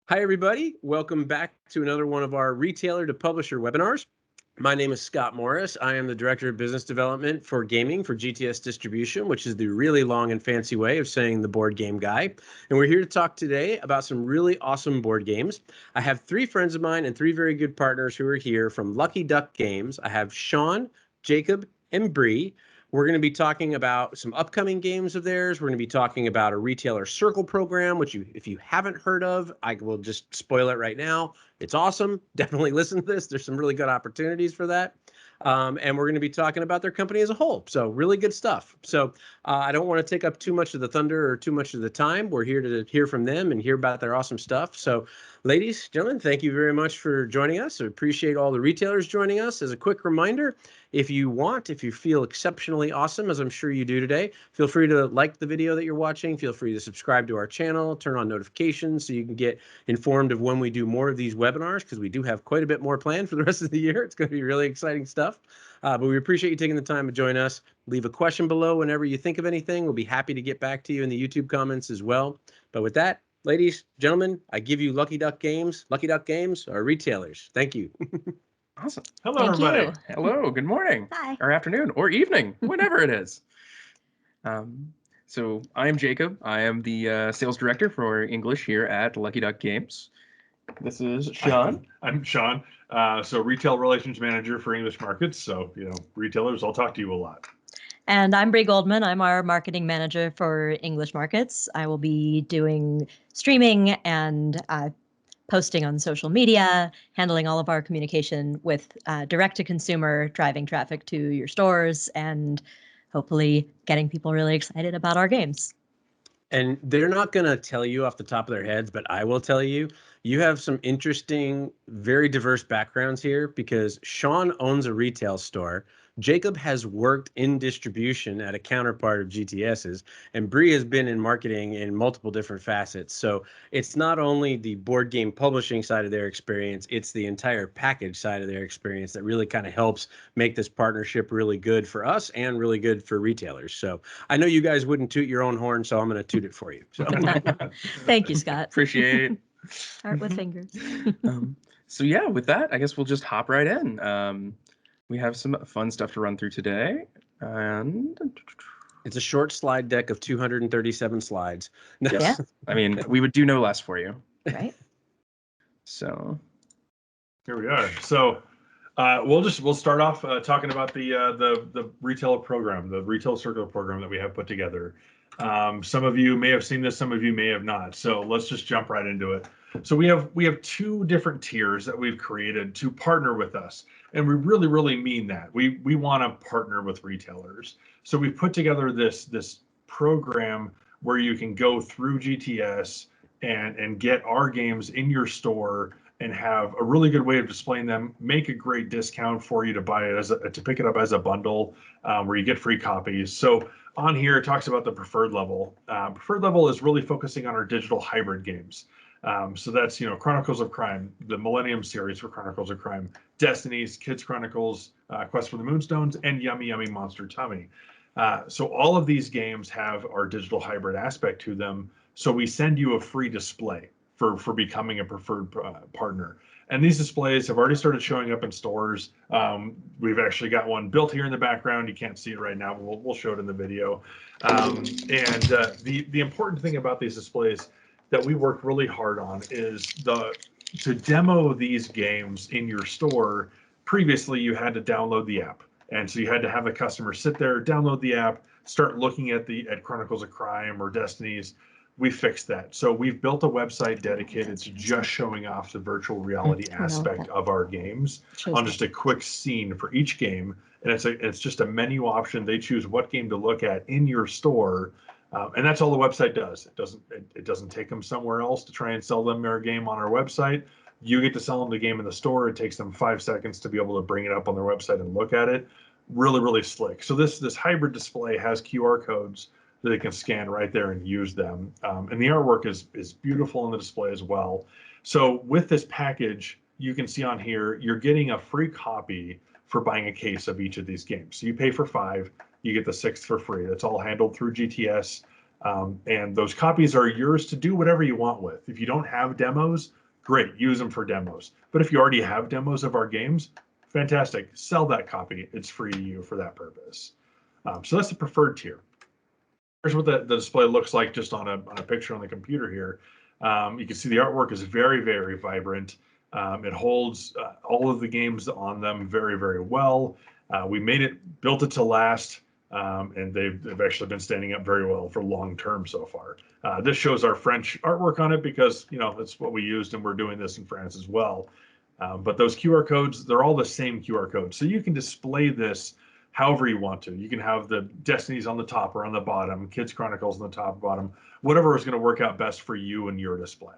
Hi, everybody. Welcome back to another one of our retailer to publisher webinars. My name is Scott Morris. I am the Director of Business Development for Gaming for GTS Distribution, which is the really long and fancy way of saying the board game guy. And we're here to talk today about some really awesome board games. I have three friends of mine and three very good partners who are here from Lucky Duck Games. I have Sean, Jacob, and Bree. We're going to be talking about some upcoming games of theirs. We're going to be talking about a retailer circle program, which if you haven't heard of, I will just spoil it right now. It's awesome. Definitely listen to this. There's some really good opportunities for that. And we're going to be talking about their company as a whole. So really good stuff. So I don't want to take up too much of the thunder or too much of the time. We're here to hear from them and hear about their awesome stuff. So ladies, gentlemen, thank you very much for joining us. I appreciate all the retailers joining us. As a quick reminder, if you feel exceptionally awesome, as I'm sure you do today, feel free to like the video that you're watching. Feel free to subscribe to our channel, turn on notifications so you can get informed of when we do more of these webinars, because we do have quite a bit more planned for the rest of the year. It's going to be really exciting stuff. But we appreciate you taking the time to join us. Leave a question below whenever you think of anything. We'll be happy to get back to you in the YouTube comments as well. But with that, ladies, gentlemen, I give you Lucky Duck Games. Lucky Duck Games are retailers. Thank you. Awesome. Hello, Thank everybody. you. Hello, good morning, Hi. or afternoon, or evening, whenever it is. So I am Jacob. I am the sales director for English here at Lucky Duck Games. This is Sean. I'm Sean, so retail relations manager for English markets. So, retailers, I'll talk to you a lot. And I'm Bree Goldman. I'm our marketing manager for English markets. I will be doing streaming and posting on social media, handling all of our communication with direct to consumer, driving traffic to your stores, and hopefully getting people really excited about our games. And they're not going to tell you off the top of their heads, but I will tell you, you have some interesting, very diverse backgrounds here, because Sean owns a retail store. Jacob has worked in distribution at a counterpart of GTS's, and Bree has been in marketing in multiple different facets. So it's not only the board game publishing side of their experience, it's the entire package side of their experience that really kind of helps make this partnership really good for us and really good for retailers. So I know you guys wouldn't toot your own horn, so I'm going to toot it for you. So Thank you, Scott. Appreciate it. Start with fingers. So yeah, with that, I guess we'll just hop right in. We have some fun stuff to run through today, and it's a short slide deck of 237 slides. yes, Yeah. I mean, we would do no less for you. Right. So Here we are. So we'll start off talking about the retail program, the retail circle program that we have put together. Some of you may have seen this, some of you may have not. So let's just jump right into it. So we have two different tiers that we've created to partner with us, and we really mean that. We want to partner with retailers. So we've put together this program where you can go through GTS and get our games in your store and have a really good way of displaying them, make a great discount for you to buy it to pick it up as a bundle, where you get free copies. So on here, it talks about the preferred level. Preferred level is really focusing on our digital hybrid games. So that's, Chronicles of Crime, the Millennium series for Chronicles of Crime, Destinies, Kids Chronicles, Quest for the Moonstones, and Yummy Yummy Monster Tummy. So all of these games have our digital hybrid aspect to them. So we send you a free display for becoming a preferred partner. And these displays have already started showing up in stores. We've actually got one built here in the background. You can't see it right now, but we'll show it in the video. The important thing about these displays that we worked really hard on is to demo these games in your store. Previously, you had to download the app. And so you had to have the customer sit there, download the app, start looking at Chronicles of Crime or Destinies. We fixed that. So we've built a website dedicated to just showing off the virtual reality aspect of our games on just a quick scene for each game. And it's just a menu option. They choose what game to look at in your store. And that's all the website does. It doesn't take them somewhere else to try and sell them their game on our website. You get to sell them the game in the store. It takes them 5 seconds to be able to bring it up on their website and look at it. Really slick. So this hybrid display has QR codes that they can scan right there and use them. And the artwork is beautiful on the display as well. So with this package, you can see on here, you're getting a free copy for buying a case of each of these games. So you pay for 5, you get the 6th for free. That's all handled through GTS. And those copies are yours to do whatever you want with. If you don't have demos, great, use them for demos. But if you already have demos of our games, fantastic, sell that copy. It's free to you for that purpose. So that's the preferred tier. Here's what the display looks like just on a picture on the computer here. You can see the artwork is very, very vibrant. It holds all of the games on them very, very well. We built it to last, and they've actually been standing up very well for long term so far. This shows our French artwork on it because, you know, that's what we used, and we're doing this in France as well. But those QR codes, they're all the same QR codes. So you can display this however you want to. You can have the Destinies on the top or on the bottom, Kids Chronicles on the top, bottom, whatever is going to work out best for you and your display.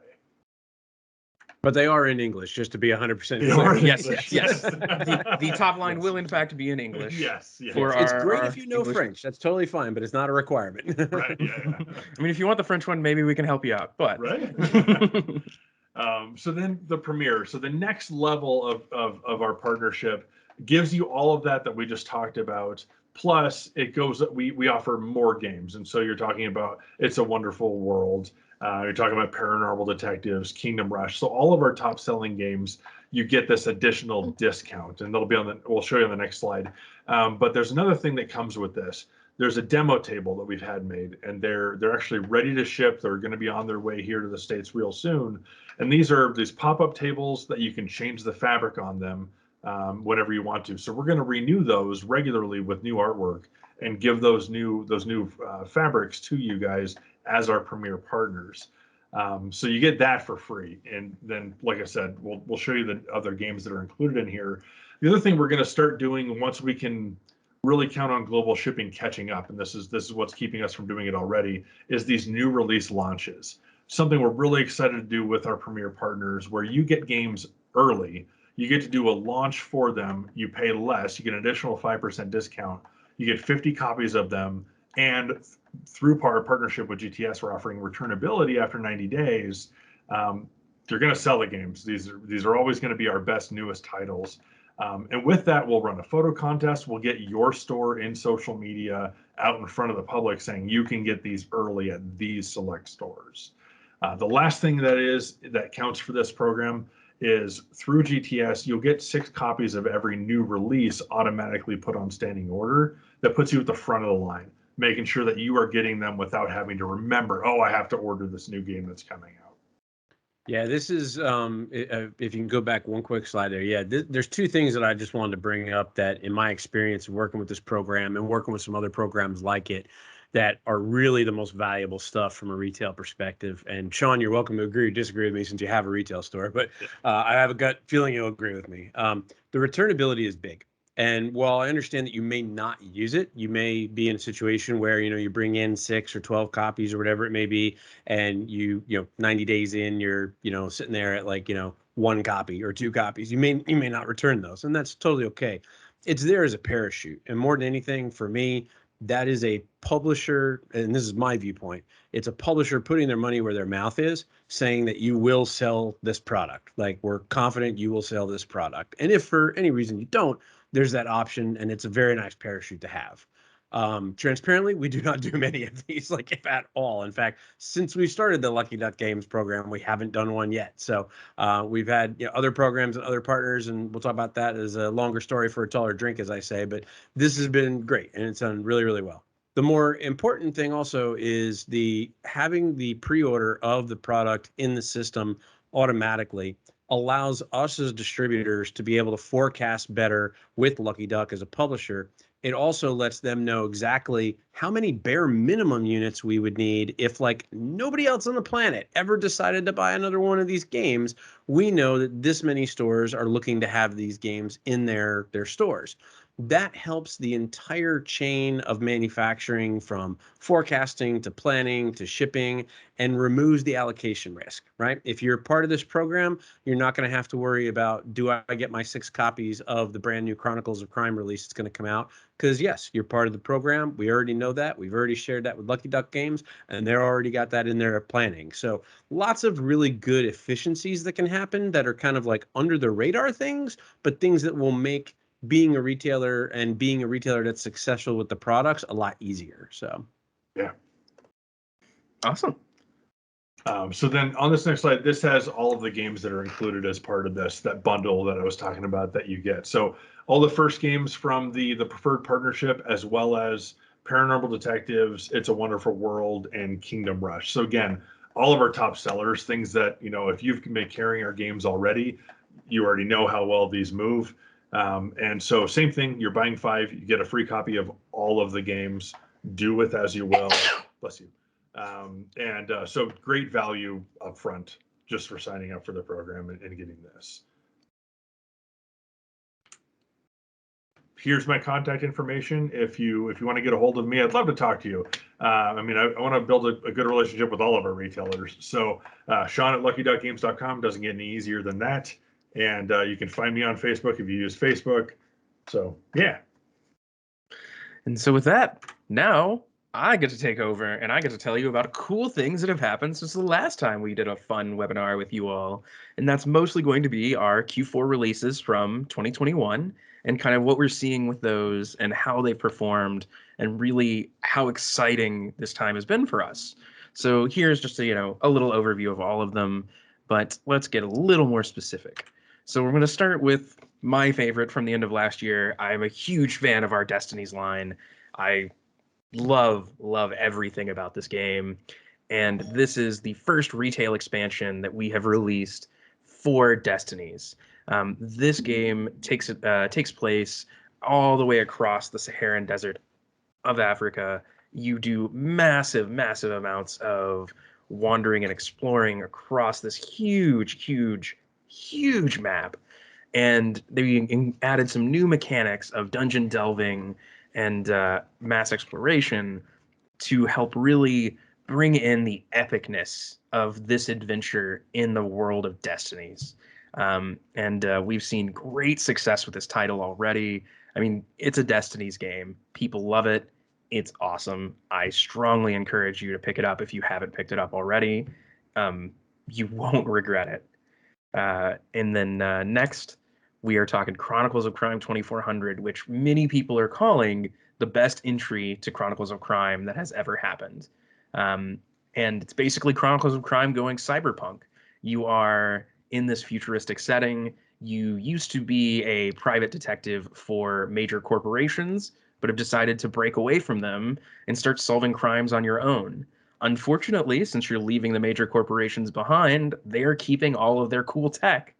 But they are in English, just to be 100% They are clear. in Yes, English. yes. The top line Yes. will in fact be in English. Yes, yes. For It's our- great our if you know English- French. That's totally fine, but it's not a requirement. Right, yeah. I mean, if you want the French one, maybe we can help you out. But Right. So then the premiere. So the next level of our partnership gives you all of that we just talked about. Plus, it goes. We offer more games, and so you're talking about It's a Wonderful World. You're talking about Paranormal Detectives, Kingdom Rush. So all of our top selling games, you get this additional discount, and that'll be we'll show you on the next slide. But there's another thing that comes with this. There's a demo table that we've had made, and they're actually ready to ship. They're going to be on their way here to the States real soon. And these are these pop-up tables that you can change the fabric on them whenever you want to. So we're going to renew those regularly with new artwork and give those new fabrics to you guys as our premier partners. So you get that for free. And then, like I said, we'll show you the other games that are included in here. The other thing we're going to start doing once we can really count on global shipping catching up, and this is what's keeping us from doing it already, is these new release launches. Something we're really excited to do with our premier partners, where you get games early, you get to do a launch for them, you pay less, you get an additional 5% discount, you get 50 copies of them, and through our partnership with GTS, we're offering returnability after 90 days. They're going to sell the games. These are always going to be our best, newest titles. And with that, we'll run a photo contest. We'll get your store in social media out in front of the public saying you can get these early at these select stores. The last thing that counts for this program is through GTS, you'll get 6 copies of every new release automatically put on standing order. That puts you at the front of the line, making sure that you are getting them without having to remember, oh, I have to order this new game that's coming out. Yeah, this is, if you can go back one quick slide there. Yeah, there's 2 things that I just wanted to bring up that in my experience working with this program and working with some other programs like it, that are really the most valuable stuff from a retail perspective. And Sean, you're welcome to agree or disagree with me since you have a retail store, but I have a gut feeling you'll agree with me. The returnability is big. And while I understand that you may not use it, you may be in a situation where, you bring in 6 or 12 copies or whatever it may be, and 90 days in, you're, sitting there at like, 1 copy or 2 copies. You may not return those, and that's totally okay. It's there as a parachute. And more than anything, for me, that is a publisher, and this is my viewpoint, it's a publisher putting their money where their mouth is, saying that you will sell this product. Like, we're confident you will sell this product. And if for any reason you don't, there's that option, and it's a very nice parachute to have. Transparently, we do not do many of these, like, if at all. In fact, since we started the Lucky Duck Games program, we haven't done one yet. So we've had other programs and other partners, and we'll talk about that as a longer story for a taller drink, as I say. But this has been great, and it's done really, really well. The more important thing also is having the pre-order of the product in the system automatically allows us as distributors to be able to forecast better with Lucky Duck as a publisher. It also lets them know exactly how many bare minimum units we would need if, like, nobody else on the planet ever decided to buy another one of these games. We know that this many stores are looking to have these games in their stores. That helps the entire chain of manufacturing, from forecasting to planning to shipping, and removes the allocation risk, right? If you're part of this program, you're not going to have to worry about, do I get my 6 copies of the brand new Chronicles of Crime release that's going to come out? Because yes, you're part of the program. We already know that. We've already shared that with Lucky Duck Games, and they're already got that in their planning. So lots of really good efficiencies that can happen that are kind of like under the radar things, but things that will make being a retailer and being a retailer that's successful with the products a lot easier. So yeah, Awesome. So then on this next slide, this has all of the games that are included as part of that bundle that I was talking about that you get. So all the first games from the preferred partnership, as well as Paranormal Detectives, It's a Wonderful World, and Kingdom Rush. So again, all of our top sellers, things that, if you've been carrying our games already, you already know how well these move. And so same thing, you're buying 5, you get a free copy of all of the games. Do with as you will. Bless you. So great value up front just for signing up for the program and getting this. Here's my contact information. If you want to get a hold of me, I'd love to talk to you. I want to build a good relationship with all of our retailers. So Sean at lucky.games.com doesn't get any easier than that. And you can find me on Facebook if you use Facebook. So yeah. And so with that, now I get to take over and I get to tell you about cool things that have happened since the last time we did a fun webinar with you all. And that's mostly going to be our Q4 releases from 2021 and kind of what we're seeing with those and how they performed and really how exciting this time has been for us. So here's just a little overview of all of them, but let's get a little more specific. So we're going to start with my favorite from the end of last year. I'm a huge fan of our Destinies line. I love everything about this game, and this is the first retail expansion that we have released for Destinies. This game takes place all the way across the Saharan desert of Africa. You do massive amounts of wandering and exploring across this huge map, and they added some new mechanics of dungeon delving and mass exploration to help really bring in the epicness of this adventure in the world of Destinies. And we've seen great success with this title already. I mean, it's a Destinies game. People love it. It's awesome. I strongly encourage you to pick it up if you haven't picked it up already. You won't regret it. And then next, we are talking Chronicles of Crime 2400, which many people are calling the best entry to Chronicles of Crime that has ever happened. And it's basically Chronicles of Crime going cyberpunk. You are in this futuristic setting. You used to be a private detective for major corporations, but have decided to break away from them and start solving crimes on your own. Unfortunately, since you're leaving the major corporations behind, they're keeping all of their cool tech.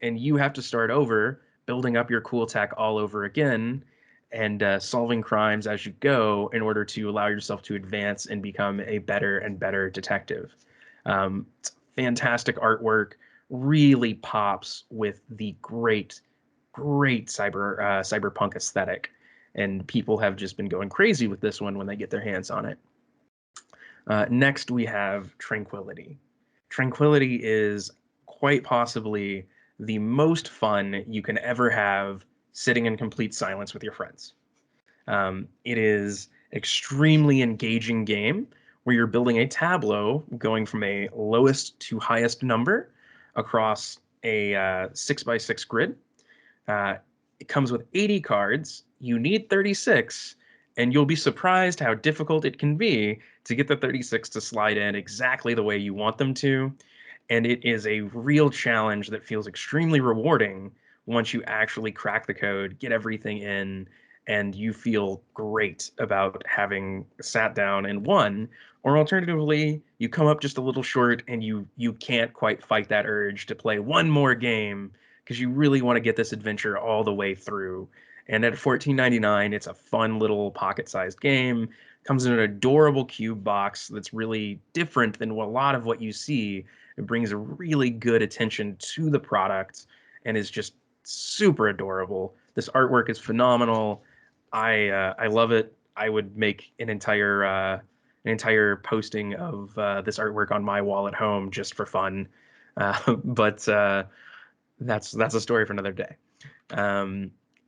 And you have to start over, building up your cool tech all over again, and solving crimes as you go in order to allow yourself to advance and become a better and better detective. It's fantastic artwork, really pops with the great cyberpunk aesthetic. And people have just been going crazy with this one when they get their hands on it. Next, we have Tranquility. Tranquility is quite possibly the most fun you can ever have sitting in complete silence with your friends. It is extremely engaging game where you're building a tableau going from a lowest to highest number across a 6x6 grid. It comes with 80 cards. You need 36, and you'll be surprised how difficult it can be to get the 36 to slide in exactly the way you want them to. And it is a real challenge that feels extremely rewarding once you actually crack the code, get everything in, and you feel great about having sat down and won. Or alternatively, you come up just a little short and you can't quite fight that urge to play one more game because you really want to get this adventure all the way through. And at $14.99, it's a fun little pocket-sized game. Comes in an adorable cube box that's really different than a lot of what you see. It brings a really good attention to the product and is just super adorable. This artwork is phenomenal. I love it. I would make an entire posting of this artwork on my wall at home just for fun. But that's a story for another day.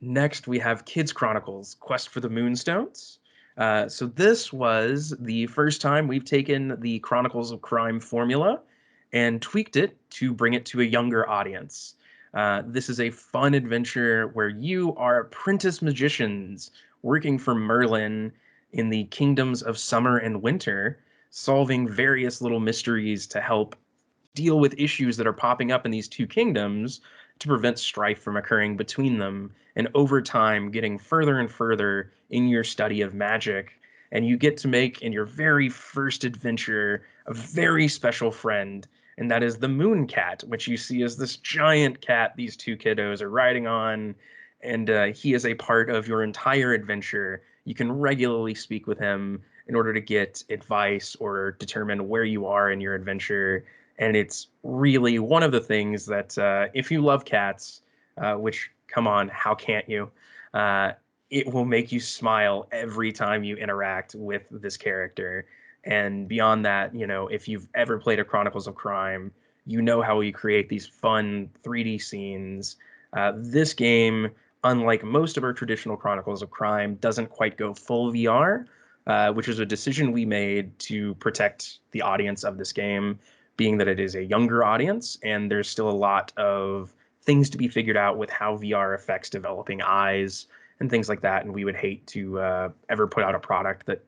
Next, we have Kids Chronicles: Quest for the Moonstones. So this was the first time we've taken the Chronicles of Crime formula and tweaked it to bring it to a younger audience. This is a fun adventure where you are apprentice magicians working for Merlin in the kingdoms of summer and winter solving various little mysteries to help deal with issues that are popping up in these two kingdoms to prevent strife from occurring between them. And over time, getting further and further in your study of magic. And you get to make, in your very first adventure, a very special friend. And that is the Moon Cat, which you see as this giant cat these two kiddos are riding on. And he is a part of your entire adventure. You can regularly speak with him in order to get advice or determine where you are in your adventure. And it's really one of the things that if you love cats, which, come on, how can't you? It will make you smile every time you interact with this character. And beyond that, if you've ever played a Chronicles of Crime, you know how we create these fun 3D scenes. This game, unlike most of our traditional Chronicles of Crime, doesn't quite go full VR, which is a decision we made to protect the audience of this game, being that it is a younger audience, and there's still a lot of things to be figured out with how VR affects developing eyes and things like that. And we would hate to ever put out a product that,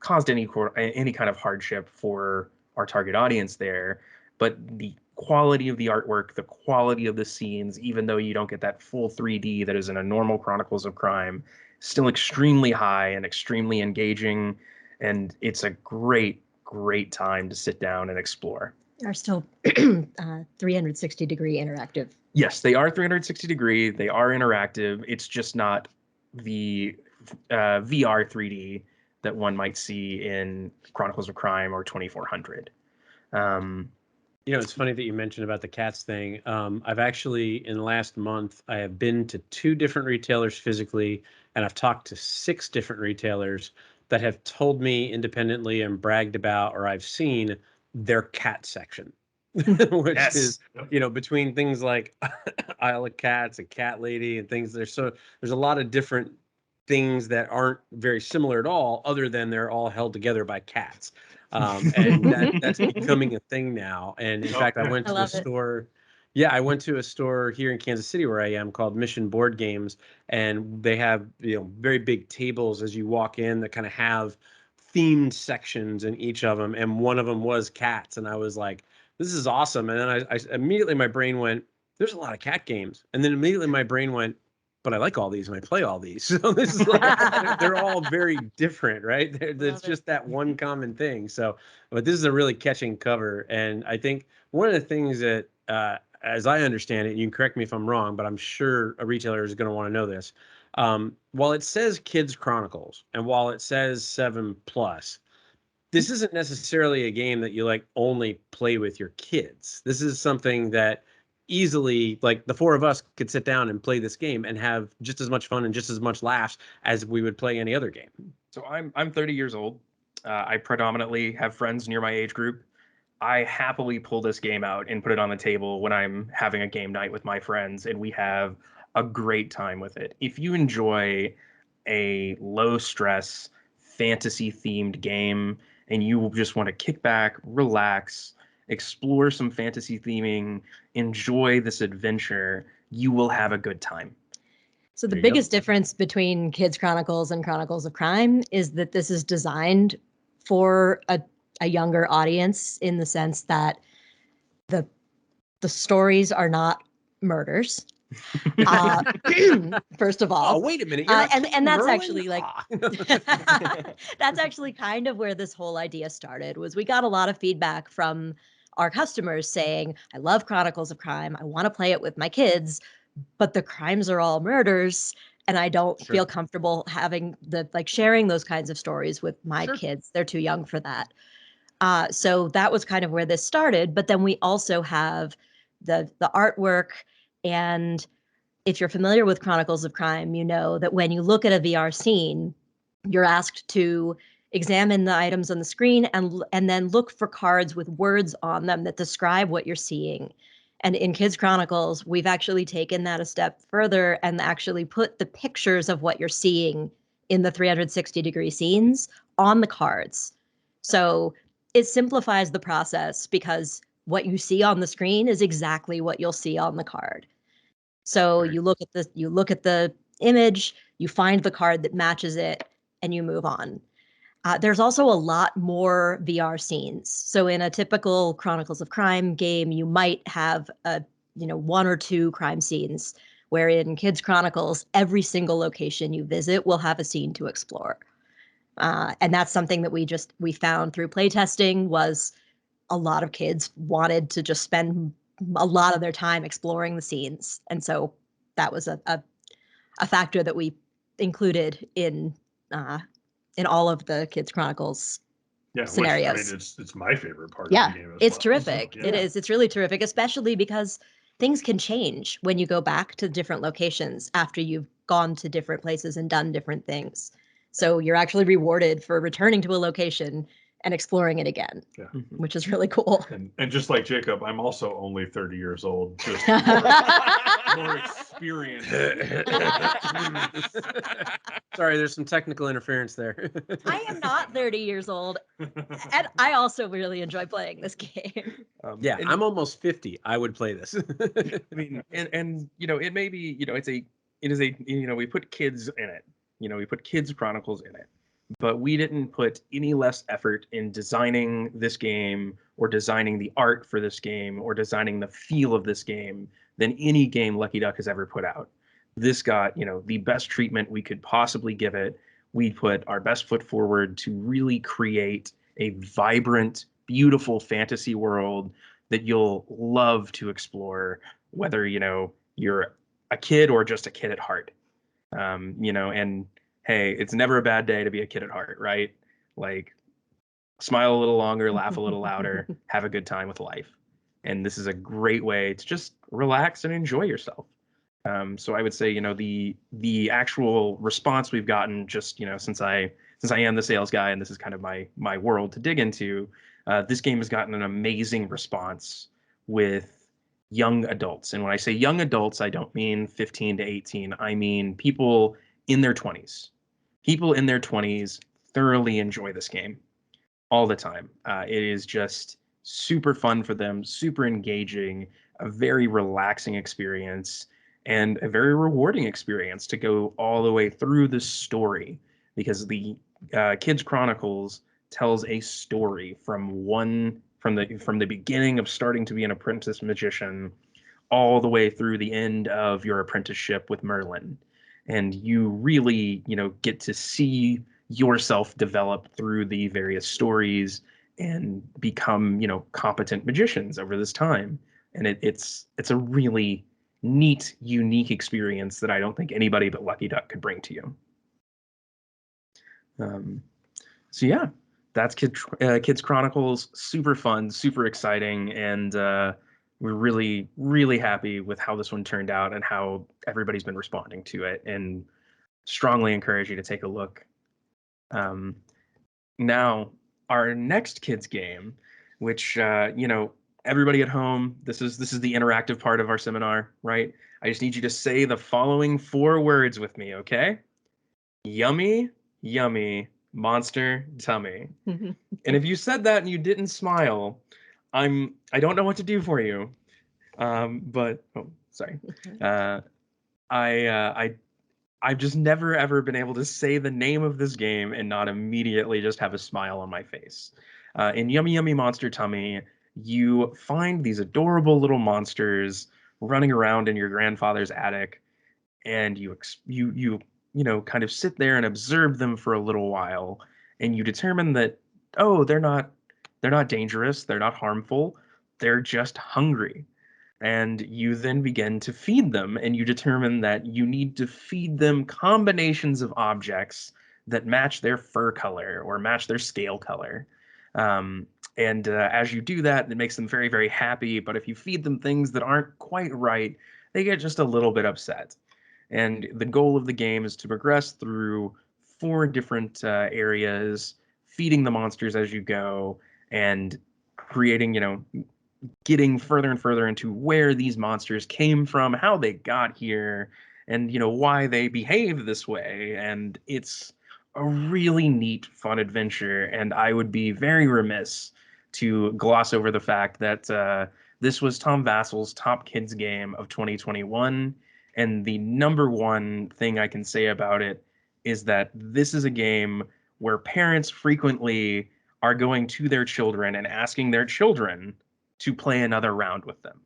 caused any kind of hardship for our target audience there. But the quality of the artwork, the quality of the scenes, even though you don't get that full 3D that is in a normal Chronicles of Crime, still extremely high and extremely engaging. And it's a great time to sit down and explore. Are still 360-degree interactive. Yes, they are 360 degree. They are interactive. It's just not the VR 3D that one might see in Chronicles of Crime or 2400. It's funny that you mentioned about the cats thing. I've actually, in the last month, I have been to 2 different retailers physically, and I've talked to 6 different retailers that have told me independently and bragged about, or I've seen their cat section, which is, between things like Isle of Cats, a cat lady, and things. There's a lot of different things that aren't very similar at all, other than they're all held together by cats. And that's becoming a thing now. And in fact, I went to a store. Yeah, I went to a store here in Kansas City where I am, called Mission Board Games, and they have very big tables as you walk in that kind of have themed sections in each of them, and one of them was cats, and I was like, this is awesome. And then I immediately, my brain went, there's a lot of cat games, and then immediately my brain went, but I like all these and I play all these. So this is like, they're all very different, right? There's just that one common thing. So, but this is a really catching cover. And I think one of the things that, as I understand it, and you can correct me if I'm wrong, but I'm sure a retailer is going to want to know this. While it says Kids Chronicles, and while it says 7+, this isn't necessarily a game that you only play with your kids. This is something that easily, the 4 of us could sit down and play this game and have just as much fun and just as much laughs as we would play any other game. So I'm 30 years old. I predominantly have friends near my age group. I happily pull this game out and put it on the table when I'm having a game night with my friends, and we have a great time with it. If you enjoy a low stress fantasy themed game and you just want to kick back, relax, explore some fantasy theming, enjoy this adventure, you will have a good time. So the biggest difference between Kids Chronicles and Chronicles of Crime is that this is designed for a younger audience, in the sense that the stories are not murders. First of all. Oh, wait a minute. And that's actually that's actually kind of where this whole idea started. Was we got a lot of feedback from our customers saying, I love Chronicles of Crime. I want to play it with my kids, but the crimes are all murders, and I don't feel comfortable having sharing those kinds of stories with my kids. They're too young for that. So that was kind of where this started. But then we also have the artwork. And if you're familiar with Chronicles of Crime, you know that when you look at a VR scene, you're asked to examine the items on the screen and then look for cards with words on them that describe what you're seeing. And in Kids Chronicles, we've actually taken that a step further and actually put the pictures of what you're seeing in the 360-degree scenes on the cards. So it simplifies the process, because what you see on the screen is exactly what you'll see on the card. So you look at the image, you find the card that matches it, and you move on. There's also a lot more VR scenes. So in a typical Chronicles of Crime game, you might have one or two crime scenes, where in Kids Chronicles, every single location you visit will have a scene to explore. And that's something that we found through playtesting, was a lot of kids wanted to just spend a lot of their time exploring the scenes. And so that was a factor that we included in all of the Kids Chronicles scenarios. Which, I mean, it's my favorite part Yeah, of the game as it's well. terrific. So, yeah. It is. It's really terrific, especially because things can change when you go back to different locations after you've gone to different places and done different things. So you're actually rewarded for returning to a location and exploring it again, Yeah. which is really cool. And just like Jacob, I'm also only 30 years old, just more experienced. Sorry, there's some technical interference there. I am not 30 years old, and I also really enjoy playing this game. Yeah, I'm almost 50. I would play this. I mean, and it may be, it is a, we put kids in it. We put Kids Chronicles in it. But we didn't put any less effort in designing this game, or designing the art for this game, or designing the feel of this game than any game Lucky Duck has ever put out. This got, the best treatment we could possibly give it. We put our best foot forward to really create a vibrant, beautiful fantasy world that you'll love to explore, whether, you're a kid or just a kid at heart. And hey, it's never a bad day to be a kid at heart, right? Like, smile a little longer, laugh a little louder, have a good time with life. And this is a great way to just relax and enjoy yourself. So I would say, the actual response we've gotten, just, since I am the sales guy and this is kind of my world to dig into, this game has gotten an amazing response with young adults. And when I say young adults, I don't mean 15 to 18. I mean people in their 20s. People in their 20s thoroughly enjoy this game all the time. It is just super fun for them, super engaging, a very relaxing experience, and a very rewarding experience to go all the way through the story, because the Kids Chronicles tells a story from the beginning of starting to be an apprentice magician all the way through the end of your apprenticeship with Merlin. And you really, get to see yourself develop through the various stories and become, competent magicians over this time. And it's a really neat, unique experience that I don't think anybody but Lucky Duck could bring to you. So yeah, that's Kids Chronicles. Super fun, super exciting, and we're really, really happy with how this one turned out and how everybody's been responding to it, and strongly encourage you to take a look. Now, our next kids game, which everybody at home, this is the interactive part of our seminar, right? I just need you to say the following 4 words with me, okay? Yummy, yummy, monster tummy. And if you said that and you didn't smile, I don't know what to do for you. But sorry. I've just never ever been able to say the name of this game and not immediately just have a smile on my face. In Yummy Yummy Monster Tummy, you find these adorable little monsters running around in your grandfather's attic, and you kind of sit there and observe them for a little while, and you determine that, oh, they're not dangerous, they're not harmful, they're just hungry. And you then begin to feed them, and you determine that you need to feed them combinations of objects that match their fur color or match their scale color. And as you do that, it makes them very, very happy. But if you feed them things that aren't quite right, they get just a little bit upset. And the goal of the game is to progress through 4 different areas, feeding the monsters as you go, and creating, getting further and further into where these monsters came from, how they got here, and why they behave this way. And it's a really neat, fun adventure. And I would be very remiss to gloss over the fact that this was Tom Vassel's top kids game of 2021. And the number one thing I can say about it is that this is a game where parents frequently are going to their children and asking their children to play another round with them.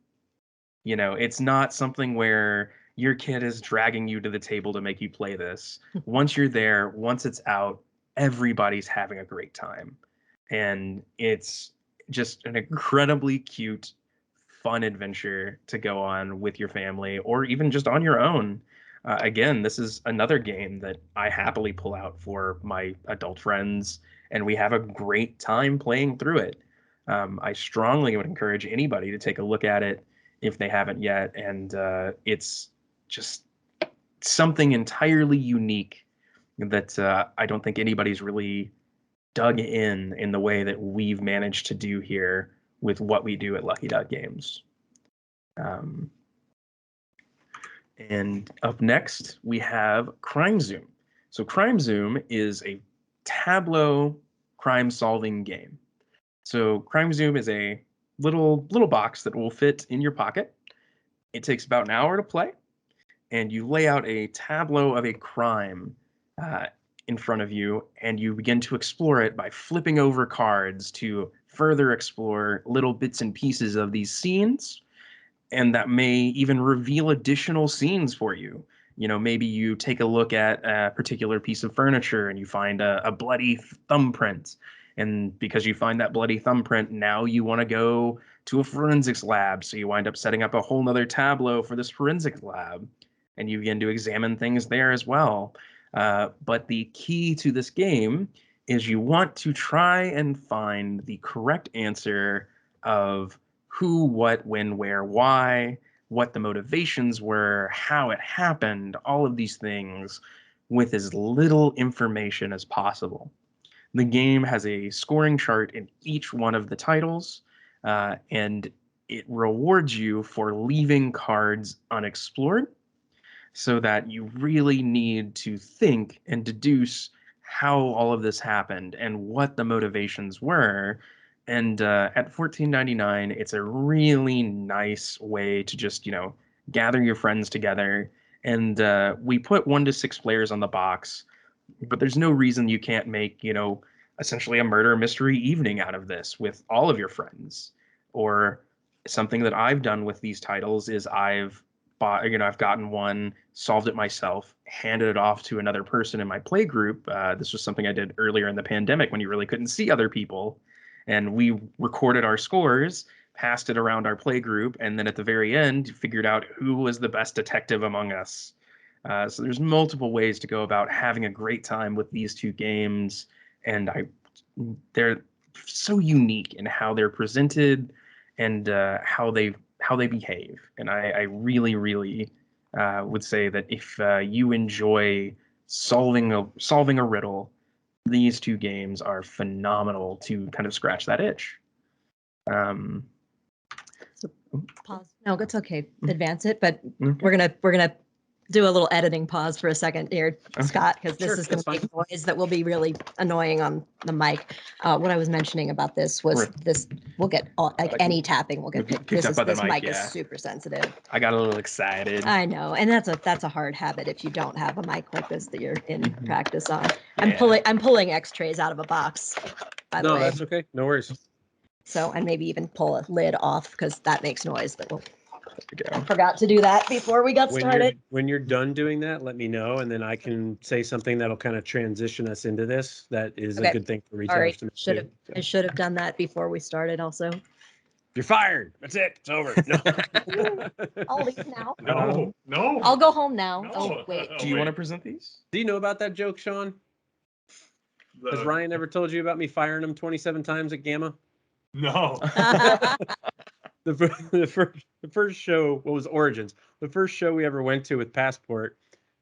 You know, it's not something where your kid is dragging you to the table to make you play this. Once you're there, once it's out, everybody's having a great time. And it's just an incredibly cute, fun adventure to go on with your family or even just on your own. Again, this is another game that I happily pull out for my adult friends, and we have a great time playing through it. I strongly would encourage anybody to take a look at it if they haven't yet. And it's just something entirely unique that I don't think anybody's really dug in the way that we've managed to do here with what we do at Lucky Duck Games. And up next, we have Crime Zoom. So Crime Zoom is a Tableau crime-solving game. So Crime Zoom is a little box that will fit in your pocket. It takes about an hour to play, and you lay out a tableau of a crime in front of you, and you begin to explore it by flipping over cards to further explore little bits and pieces of these scenes, and that may even reveal additional scenes for you. You know, maybe you take a look at a particular piece of furniture and you find a bloody thumbprint. And because you find that bloody thumbprint, now you want to go to a forensics lab. So you wind up setting up a whole nother tableau for this forensics lab. And you begin to examine things there as well. But the key to this game is you want to try and find the correct answer of who, what, when, where, why, what the motivations were, how it happened, all of these things with as little information as possible. The game has a scoring chart in each one of the titles, and it rewards you for leaving cards unexplored, so that you really need to think and deduce how all of this happened and what the motivations were. And at $14.99, it's a really nice way to just, you know, gather your friends together. And we put 1 to 6 players on the box, but there's no reason you can't make, you know, essentially a murder mystery evening out of this with all of your friends. Or something that I've done with these titles is I've gotten one, solved it myself, handed it off to another person in my play group. This was something I did earlier in the pandemic when you really couldn't see other people. And we recorded our scores, passed it around our play group, and then at the very end, figured out who was the best detective among us. So there's multiple ways to go about having a great time with these two games. And they're so unique in how they're presented and how they behave. And I really, really would say that if you enjoy solving a riddle, these two games are phenomenal to kind of scratch that itch. So pause. No, it's okay. Advance it, but we're gonna do a little editing pause for a second here, Scott, because this is going to be noise that will be really annoying on the mic. What I was mentioning about this was this. We'll get any tapping will get picked. This mic is super sensitive. I got a little excited. I know, and that's a hard habit if you don't have a mic like this that you're in practice on. I'm pulling X-trays out of a box. By the way. No, that's okay. No worries. So, and maybe even pull a lid off because that makes noise. But I forgot to do that before we got started. When you're done doing that, let me know, and then I can say something that'll kind of transition us into this. That is a good thing for retailers to do. I should have done that before we started also. You're fired. That's it. It's over. No. I'll leave now. No. I'll go home now. No. Oh, wait. Do you want to present these? Do you know about that joke, Sean? Has Ryan ever told you about me firing him 27 times at Gamma? No. The first show, what was Origins? The first show we ever went to with Passport,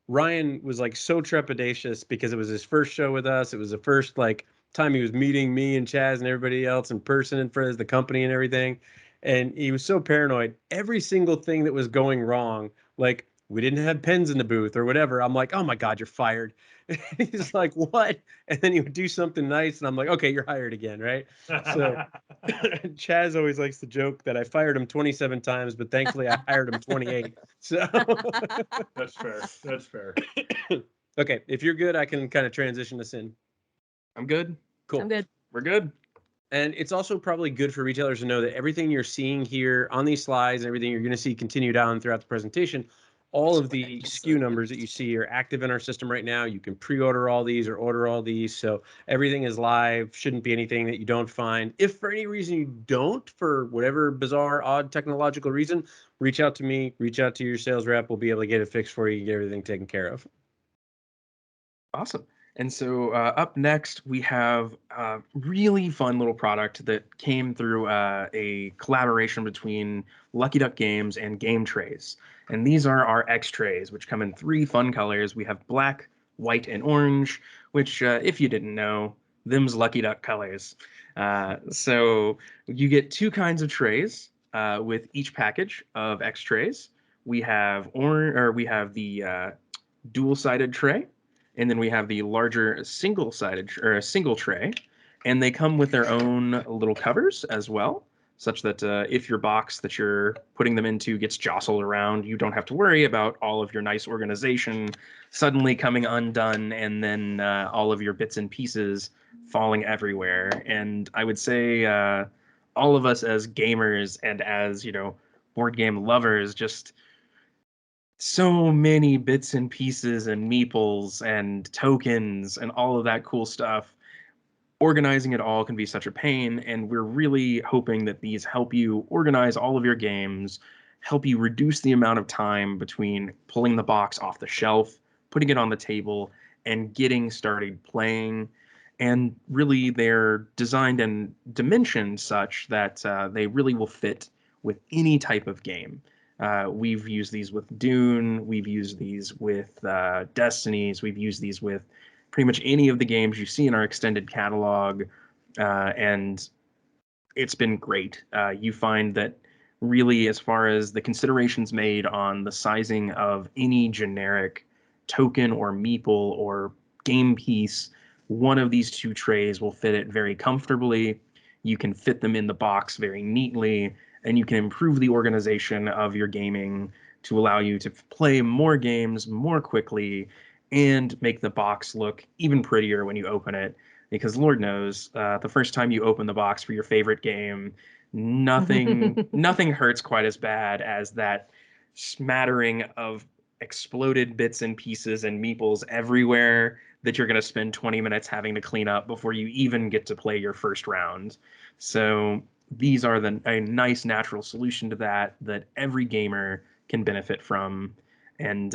Ryan was like so trepidatious because it was his first show with us. It was the first like time he was meeting me and Chaz and everybody else in person in front of the company and everything. And he was so paranoid. Every single thing that was going wrong, like we didn't have pens in the booth or whatever, I'm like, oh my God, you're fired. And he's like, what? And then he would do something nice, and I'm like, okay, you're hired again, right? So Chaz always likes to joke that I fired him 27 times, but thankfully I hired him 28. So That's fair. That's fair. Okay, if you're good, I can kind of transition us in. I'm good. Cool. I'm good. We're good. And it's also probably good for retailers to know that everything you're seeing here on these slides and everything you're going to see continued on throughout the presentation, all of the SKU numbers that you see are active in our system right now. You can pre-order all these or order all these. So everything is live. Shouldn't be anything that you don't find. If for any reason you don't, for whatever bizarre, odd technological reason, reach out to me, reach out to your sales rep. We'll be able to get it fixed for you, get everything taken care of. Awesome. And so up next, we have a really fun little product that came through a collaboration between Lucky Duck Games and Game Trays. And these are our X trays, which come in 3 fun colors. We have black, white, and orange, which, if you didn't know, them's Lucky Duck colors. So you get 2 kinds of trays with each package of X trays. We have we have the dual-sided tray, and then we have the larger single-sided or a single tray, and they come with their own little covers as well, such that if your box that you're putting them into gets jostled around, you don't have to worry about all of your nice organization suddenly coming undone and then all of your bits and pieces falling everywhere. And I would say all of us as gamers and as, board game lovers, just so many bits and pieces and meeples and tokens and all of that cool stuff. Organizing it all can be such a pain, and we're really hoping that these help you organize all of your games, help you reduce the amount of time between pulling the box off the shelf, putting it on the table, and getting started playing. And really, they're designed and dimensioned such that they really will fit with any type of game. We've used these with Dune. We've used these with Destinies. We've used these with pretty much any of the games you see in our extended catalog, and it's been great. You find that really, as far as the considerations made on the sizing of any generic token or meeple or game piece, one of these 2 trays will fit it very comfortably. You can fit them in the box very neatly, and you can improve the organization of your gaming to allow you to play more games more quickly and make the box look even prettier when you open it. Because Lord knows, the first time you open the box for your favorite game, nothing hurts quite as bad as that smattering of exploded bits and pieces and meeples everywhere that you're going to spend 20 minutes having to clean up before you even get to play your first round. So these are a nice natural solution to that every gamer can benefit from. And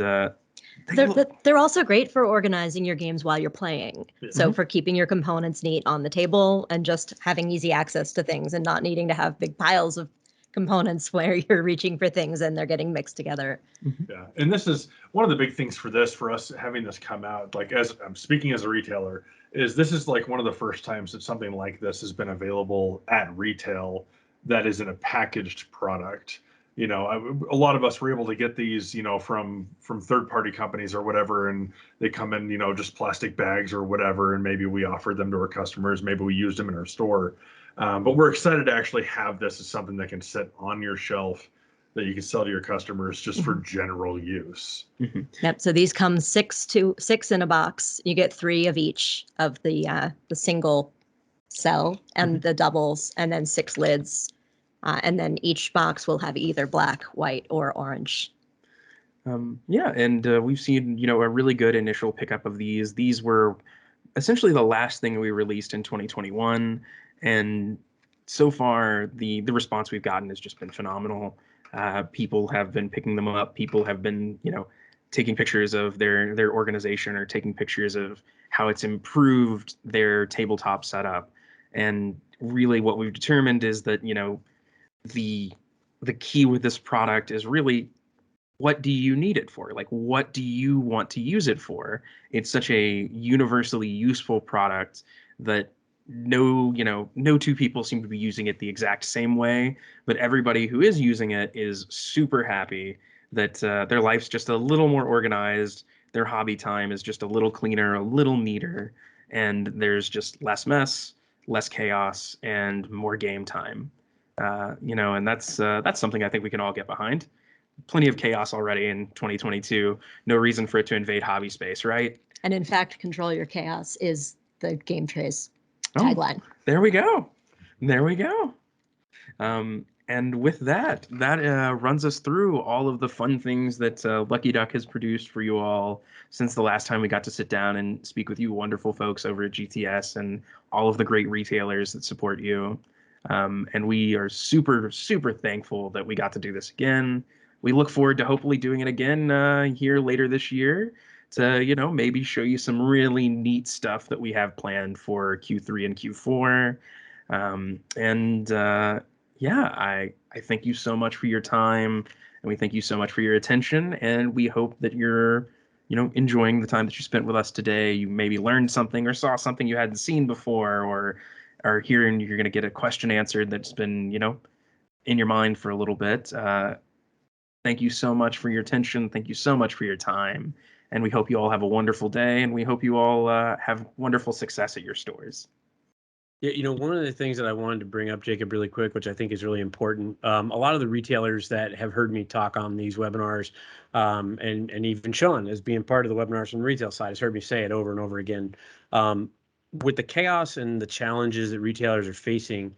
they're also great for organizing your games while you're playing. So for keeping your components neat on the table and just having easy access to things and not needing to have big piles of components where you're reaching for things and they're getting mixed together. Yeah, and this is one of the big things for us having this come out, like as I'm speaking as a retailer, is this is like one of the first times that something like this has been available at retail that is in a packaged product. A lot of us were able to get these, from third-party companies or whatever, and they come in, just plastic bags or whatever, and maybe we offered them to our customers, maybe we used them in our store. But we're excited to actually have this as something that can sit on your shelf that you can sell to your customers just for general use. Yep. So these come 6 in a box. You get 3 of each of the single cell and the doubles, and then 6 lids. And then each box will have either black, white, or orange. Yeah, and we've seen, a really good initial pickup of these. These were essentially the last thing we released in 2021, and so far the response we've gotten has just been phenomenal. People have been picking them up. People have been, taking pictures of their organization or taking pictures of how it's improved their tabletop setup. And really, what we've determined is that, the key with this product is really, what do you need it for? Like, what do you want to use it for? It's such a universally useful product that no 2 people seem to be using it the exact same way, but everybody who is using it is super happy that their life's just a little more organized, their hobby time is just a little cleaner, a little neater, and there's just less mess, less chaos, and more game time. And that's something I think we can all get behind. Plenty of chaos already in 2022. No reason for it to invade hobby space, right? And in fact, Control Your Chaos is the Game Trace Oh. tagline. There we go. There we go. And with that runs us through all of the fun things that Lucky Duck has produced for you all since the last time we got to sit down and speak with you wonderful folks over at GTS and all of the great retailers that support you. And we are super, super thankful that we got to do this again. We look forward to hopefully doing it again here later this year to, maybe show you some really neat stuff that we have planned for Q3 and Q4. I thank you so much for your time, and we thank you so much for your attention, and we hope that you're, enjoying the time that you spent with us today. You maybe learned something or saw something you hadn't seen before, or are here and you're going to get a question answered that's been, in your mind for a little bit. Thank you so much for your attention. Thank you so much for your time. And we hope you all have a wonderful day, and we hope you all have wonderful success at your stores. Yeah, one of the things that I wanted to bring up, Jacob, really quick, which I think is really important, a lot of the retailers that have heard me talk on these webinars, and even Sean, as being part of the webinars from the retail side, has heard me say it over and over again. With the chaos and the challenges that retailers are facing,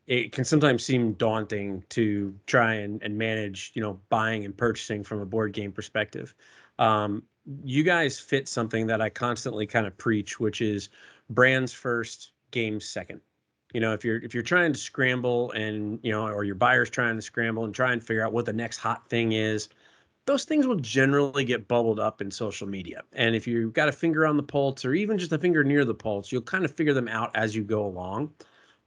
it can sometimes seem daunting to try and manage, buying and purchasing from a board game perspective. You guys fit something that I constantly kind of preach, which is brands first, games second. If you're trying to scramble and or your buyer's trying to scramble and try and figure out what the next hot thing is, those things will generally get bubbled up in social media. And if you've got a finger on the pulse or even just a finger near the pulse, you'll kind of figure them out as you go along.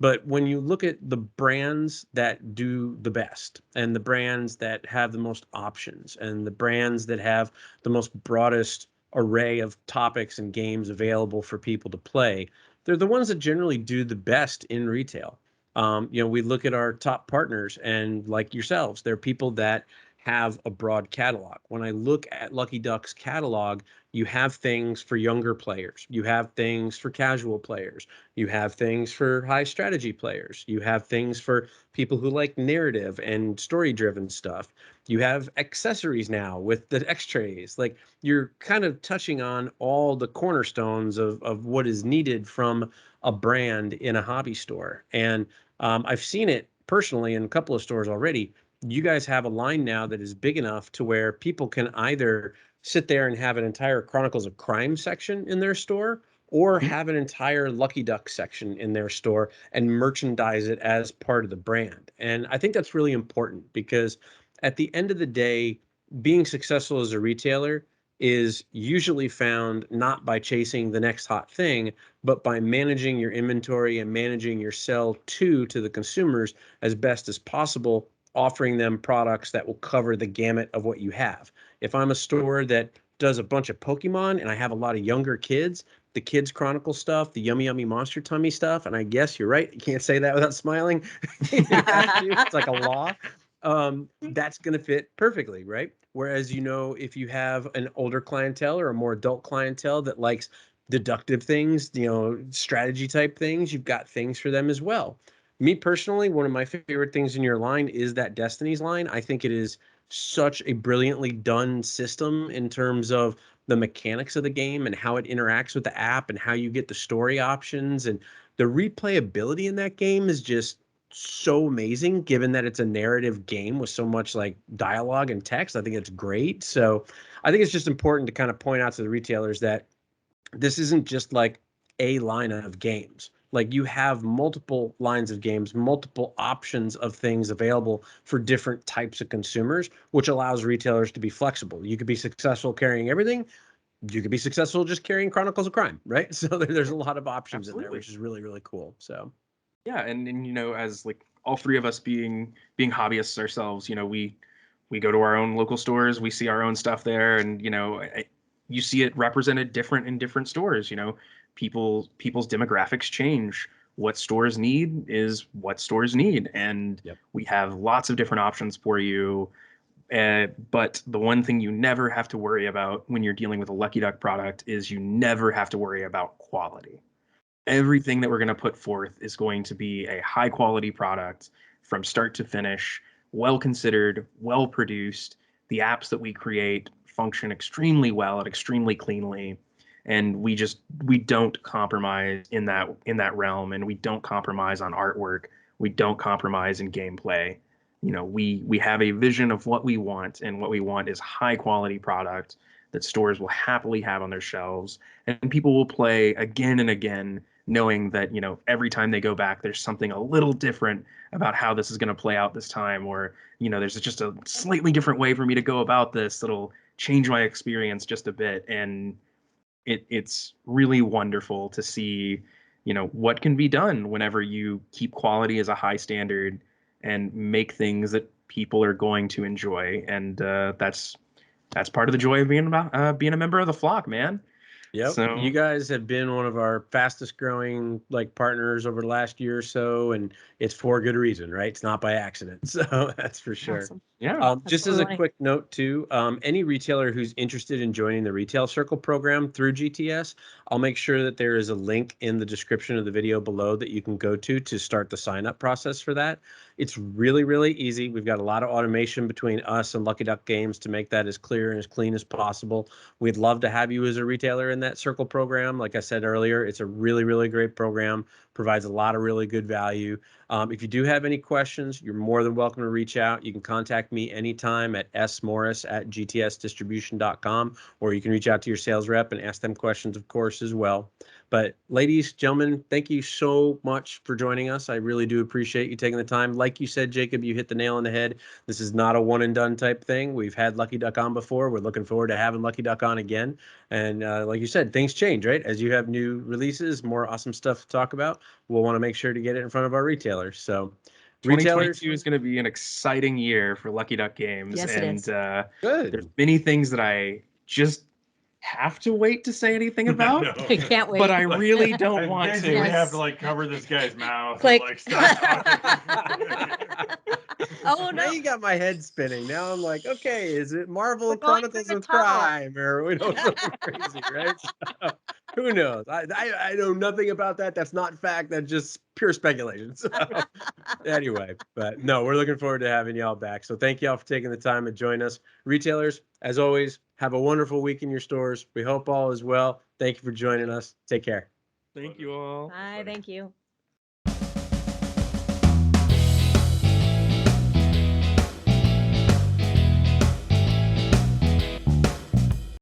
But when you look at the brands that do the best and the brands that have the most options and the brands that have the most broadest array of topics and games available for people to play, they're the ones that generally do the best in retail. We look at our top partners, and like yourselves, they're people that have a broad catalog. When I look at Lucky Duck's catalog, you have things for younger players, you have things for casual players, you have things for high strategy players, you have things for people who like narrative and story driven stuff. You have accessories now with the X-trays. Like, you're kind of touching on all the cornerstones of what is needed from a brand in a hobby store. And I've seen it personally in a couple of stores already. You guys have a line now that is big enough to where people can either sit there and have an entire Chronicles of Crime section in their store, or have an entire Lucky Duck section in their store and merchandise it as part of the brand. And I think that's really important, because at the end of the day, being successful as a retailer is usually found not by chasing the next hot thing, but by managing your inventory and managing your sell to the consumers as best as possible, offering them products that will cover the gamut of what you have. If I'm a store that does a bunch of Pokemon and I have a lot of younger kids, the Kids Chronicle stuff, the Yummy Yummy Monster Tummy stuff, and I guess you're right, you can't say that without smiling. You have to. It's like a law. That's going to fit perfectly, right? Whereas, if you have an older clientele or a more adult clientele that likes deductive things, strategy type things, you've got things for them as well. Me personally, one of my favorite things in your line is that Destinies line. I think it is such a brilliantly done system in terms of the mechanics of the game and how it interacts with the app and how you get the story options, and the replayability in that game is just so amazing, given that it's a narrative game with so much like dialogue and text. I think it's great. So I think it's just important to kind of point out to the retailers that this isn't just like a line of games. Like, you have multiple lines of games, multiple options of things available for different types of consumers, which allows retailers to be flexible. You could be successful carrying everything. You could be successful just carrying Chronicles of Crime, right? So there's a lot of options in there, which is really, really cool. So yeah, and as like all three of us being hobbyists ourselves, we go to our own local stores, we see our own stuff there, and you see it represented different in different stores. People's demographics change. What stores need is what stores need, and we have lots of different options for you. But the one thing you never have to worry about when you're dealing with a Lucky Duck product is you never have to worry about quality. Everything that we're going to put forth is going to be a high quality product from start to finish, well considered, well produced. The apps that we create function extremely well and extremely cleanly. and we don't compromise in that realm, and we don't compromise on artwork. We don't compromise in gameplay. We have a vision of what we want, and what we want is high quality product that stores will happily have on their shelves, and people will play again and again, knowing that every time they go back, there's something a little different about how this is going to play out this time, or there's just a slightly different way for me to go about this that'll change my experience just a bit. And it's really wonderful to see what can be done whenever you keep quality as a high standard and make things that people are going to enjoy. And that's part of the joy of being a member of the flock, man. Yep. So you guys have been one of our fastest growing partners over the last year or so, and it's for good reason, right? It's not by accident. So that's for sure. Awesome. yeah. Just what as we a wanted. quick note too, any retailer who's interested in joining the Retail Circle program through GTS, I'll make sure that there is a link in the description of the video below that you can go to start the sign up process for that. It's really, really easy. We've got a lot of automation between us and Lucky Duck Games to make that as clear and as clean as possible. We'd love to have you as a retailer in that Circle program. Like I said earlier, it's a really, really great program, provides a lot of really good value. If you do have any questions, you're more than welcome to reach out. You can contact me anytime at smorris@gtsdistribution.com, or you can reach out to your sales rep and ask them questions, of course, as well. But ladies, gentlemen, thank you so much for joining us. I really do appreciate you taking the time. Like you said, Jacob, you hit the nail on the head. This is not a one and done type thing. We've had Lucky Duck on before. We're looking forward to having Lucky Duck on again. And like you said, things change, right? As you have new releases, more awesome stuff to talk about, we'll want to make sure to get it in front of our retailers. So retailers, 2022 is going to be an exciting year for Lucky Duck Games. Yes, it and is. good. there's many things that I just have to wait to say anything about, No. I can't wait. but I really don't want Basically, to. we have Yes. to cover this guy's mouth Click. and stop talking. Oh Now no. you got my head spinning. Now I'm like, okay, is it Marvel We're going through Chronicles the of tunnel. Crime, or we know something crazy, right? So, who knows? I know nothing about that. That's not fact. That's just pure speculation. So anyway, but no, we're looking forward to having y'all back. So thank y'all for taking the time to join us. Retailers, as always, have a wonderful week in your stores. We hope all is well. Thank you for joining us. Take care. Thank you all. Bye. Thank you.